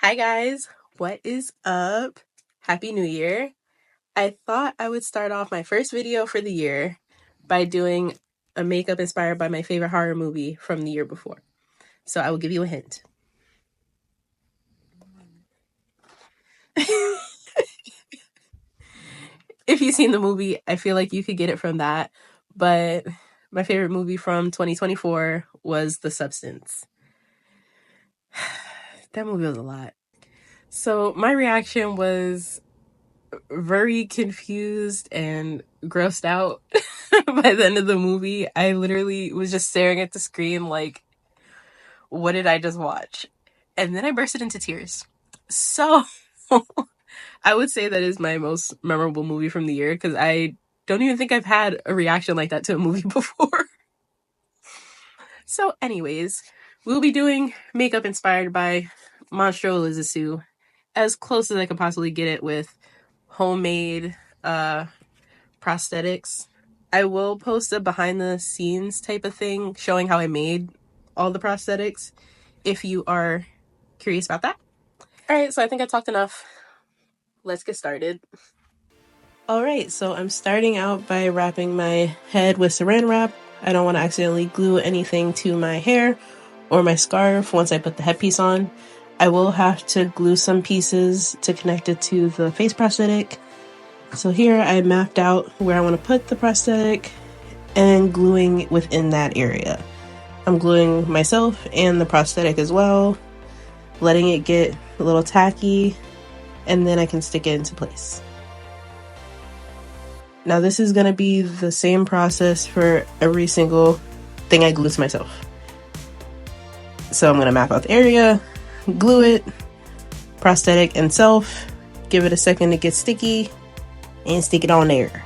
Hi guys, what is up? Happy New Year. I thought I would start off my first video for the year by doing a makeup inspired by my favorite horror movie from the year before. So I will give you a hint. If you've seen the movie, I feel like you could get it from that. But my favorite movie from 2024 was The Substance. That movie was a lot. So my reaction was very confused and grossed out by the end of the movie. I literally was just staring at the screen like, what did I just watch? And then I bursted into tears. So I would say that is my most memorable movie from the year because I don't even think I've had a reaction like that to a movie before. So anyways, we'll be doing makeup inspired by Monstro Elisasue, as close as I could possibly get it with homemade prosthetics. I will post a behind the scenes type of thing showing how I made all the prosthetics if you are curious about that. Alright, so I think I talked enough. Let's get started. Alright, so I'm starting out by wrapping my head with saran wrap. I don't want to accidentally glue anything to my hair or my scarf once I put the headpiece on. I will have to glue some pieces to connect it to the face prosthetic. So here I mapped out where I want to put the prosthetic and gluing within that area. I'm gluing myself and the prosthetic as well, letting it get a little tacky, and then I can stick it into place. Now this is going to be the same process for every single thing I glue to myself. So I'm going to map out the area, glue it, prosthetic and self, give it a second to get sticky, and stick it on there.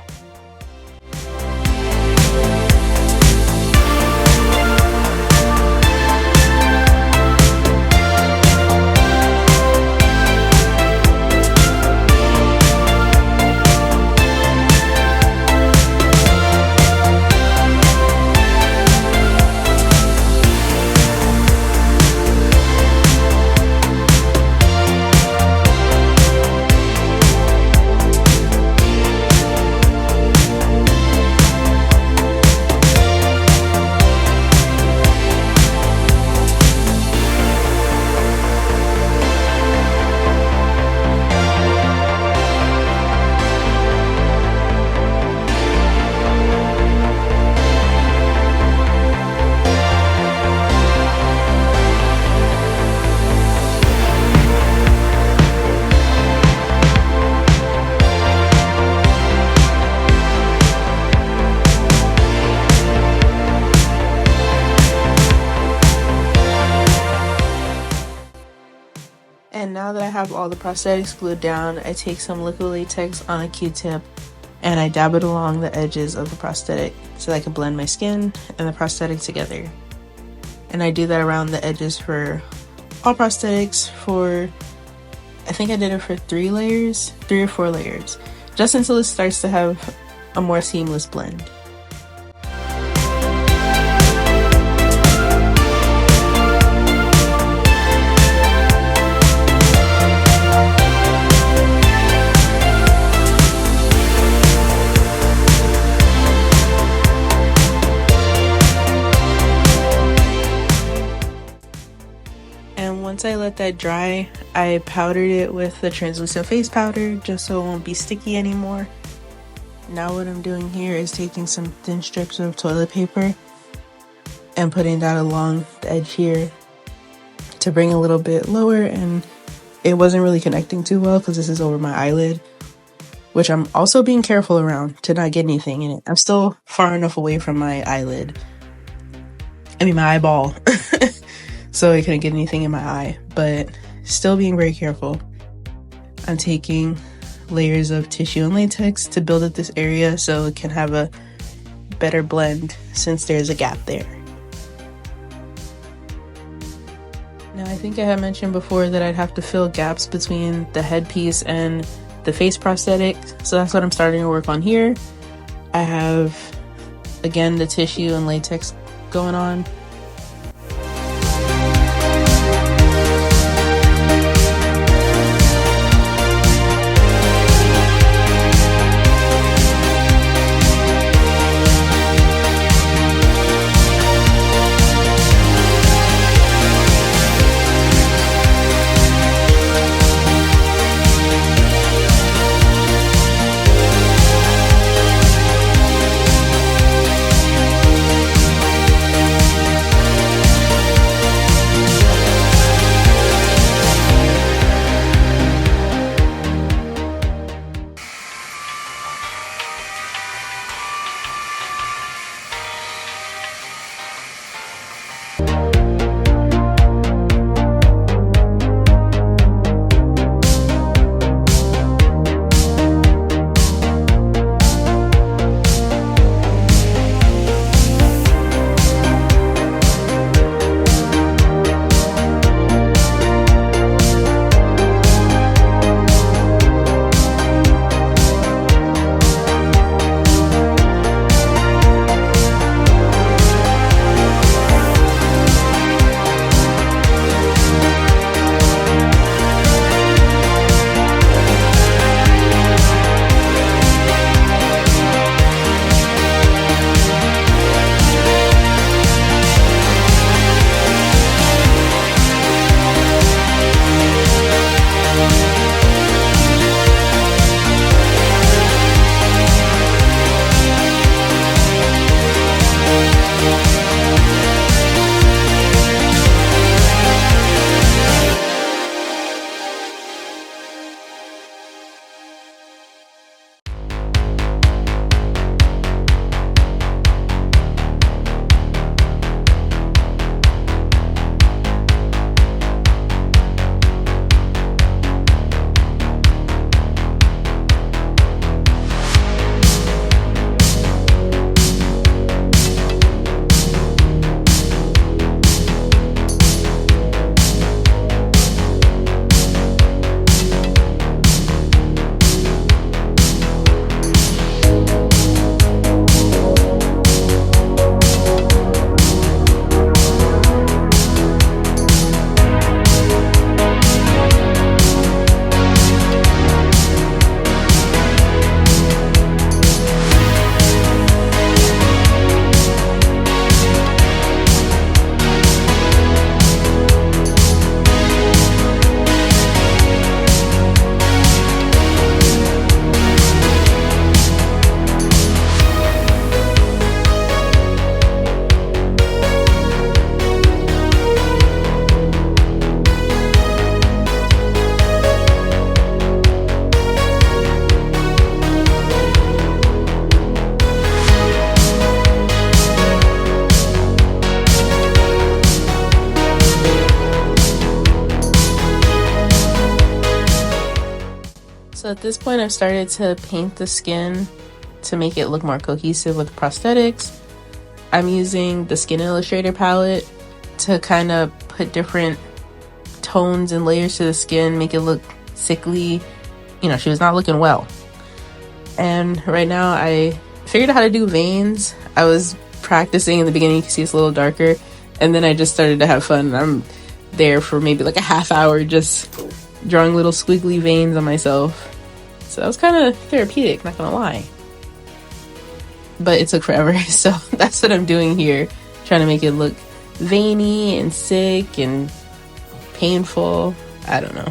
And now that I have all the prosthetics glued down, I take some liquid latex on a Q-tip and I dab it along the edges of the prosthetic so that I can blend my skin and the prosthetic together. And I do that around the edges for all prosthetics I think I did it for 3 or 4 layers, just until it starts to have a more seamless blend. Once I let that dry, I powdered it with the translucent face powder just so it won't be sticky anymore. Now what I'm doing here is taking some thin strips of toilet paper and putting that along the edge here to bring a little bit lower, and it wasn't really connecting too well because this is over my eyelid, which I'm also being careful around to not get anything in it. I'm still far enough away from my eyelid. My eyeball. So I couldn't get anything in my eye, but still being very careful. I'm taking layers of tissue and latex to build up this area so it can have a better blend since there's a gap there. Now I think I had mentioned before that I'd have to fill gaps between the headpiece and the face prosthetic, so that's what I'm starting to work on here. I have, again, the tissue and latex going on. So at this point, I've started to paint the skin to make it look more cohesive with prosthetics. I'm using the Skin Illustrator palette to kind of put different tones and layers to the skin, make it look sickly. You know, she was not looking well. And right now I figured out how to do veins. I was practicing in the beginning, you can see it's a little darker, and then I just started to have fun. I'm there for maybe like a half hour just drawing little squiggly veins on myself. So that was kind of therapeutic, not gonna lie. But it took forever, so that's what I'm doing here, trying to make it look veiny and sick and painful. I don't know.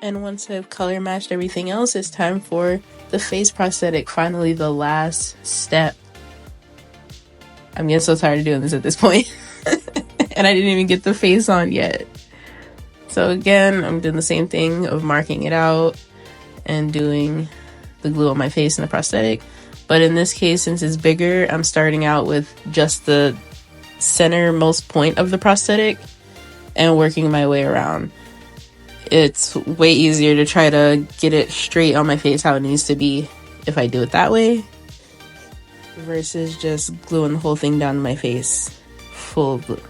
And once I've color matched everything else, it's time for the face prosthetic, finally the last step. I'm getting so tired of doing this at this point. And I didn't even get the face on yet. So again, I'm doing the same thing of marking it out and doing the glue on my face and the prosthetic. But in this case, since it's bigger, I'm starting out with just the centermost point of the prosthetic and working my way around. It's way easier to try to get it straight on my face how it needs to be if I do it that way versus just gluing the whole thing down to my face full of glue.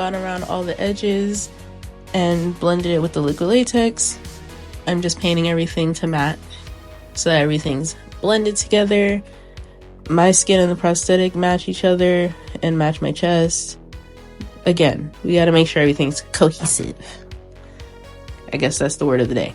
gone around all the edges and blended it with the liquid latex. I'm just painting everything to match so that everything's blended together. My skin and the prosthetic match each other and match my chest. Again, we gotta make sure everything's cohesive. I guess that's the word of the day.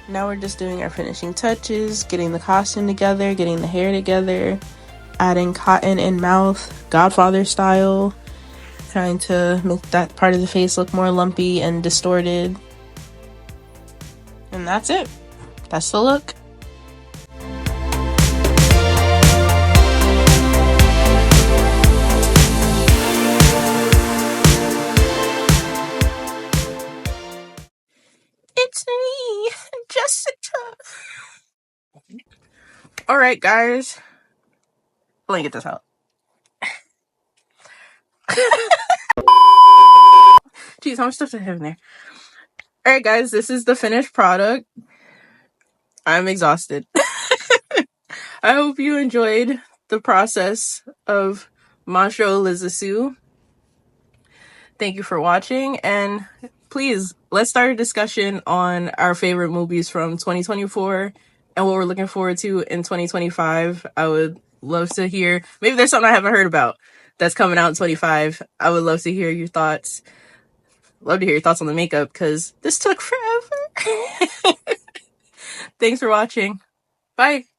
Now we're just doing our finishing touches, getting the costume together, getting the hair together, adding cotton in mouth, Godfather style, trying to make that part of the face look more lumpy and distorted. And that's it. That's the look. It's me, Jessica. Alright, guys. Let me get this out. Jeez, how much stuff do I have in there? Alright, guys, this is the finished product. I'm exhausted. I hope you enjoyed the process of Monstro Elisasue. Thank you for watching, and please, let's start a discussion on our favorite movies from 2024 and what we're looking forward to in 2025. I would love to hear, maybe there's something I haven't heard about that's coming out in 25. I would love to hear your thoughts. Love to hear your thoughts on the makeup, because this took forever. Thanks for watching. Bye.